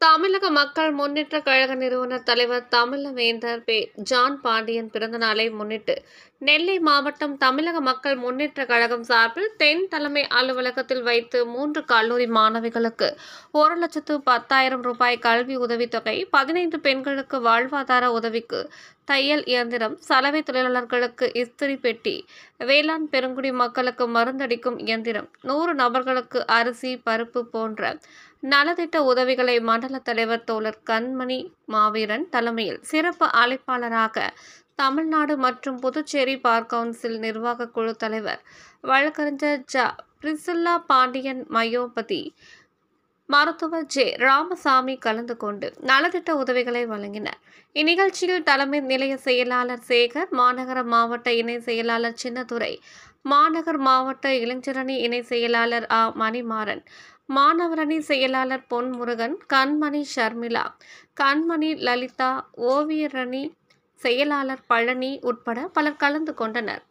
தமிழக மக்கள் முன்னேற்றக் கழக நிறுவனர் தலைவர் தமிழவேந்தர் ஜான் பாண்டியன் பிறந்த நாளை முன்னிட்டு நெல்லை மாவட்டம் தமிழக மக்கள் முன்னேற்றக் கழகம் சார்பில் தென் தலைமை அலுவலகத்தில் வைத்து 3 கல்லூரி மாணவிகளுக்கு 1,10,000 ரூபாய் கல்வி உதவித்தொகை, 15 பெண்களுக்கு வாழ்வாதார உதவிக்கு தையல் இயந்திரம், சலவை தொழிலாளர்களுக்கு இஸ்திரி பெட்டி, வேளாண் பெருங்குடி மக்களுக்கு மருந்தடிக்கும் இயந்திரம், 100 நபர்களுக்கு அரிசி, பருப்பு போன்ற நலத்திட்ட உதவிகளை மண்டல தலைவர் தோழர் கண்மணி மாவீரன் தலைமையில் சிறப்பு அழைப்பாளராக தமிழ்நாடு மற்றும் புதுச்சேரி பார் கவுன்சில் நிர்வாக குழு தலைவர் வழக்கறிஞர் பிரிசில்லா பாண்டியன், மயோபதி, மருத்துவர் ராமசாமி கலந்து கொண்டு நலத்திட்ட உதவிகளை வழங்கினர். இந்நிகழ்ச்சியில் தலைமை நிலைய செயலாளர் சேகர், மாநகர மாவட்ட இணை செயலாளர் சின்னதுரை, மாநகர் மாவட்ட இளைஞரணி இணை செயலாளர் மணிமாறன், மாணவரணி செயலாளர் பொன்முருகன், கண்மணி ஷர்மிளா, கண்மணி லலிதா, ஓவியரணி செயலாளர் பழனி உட்பட பலர் கலந்து கொண்டனர்.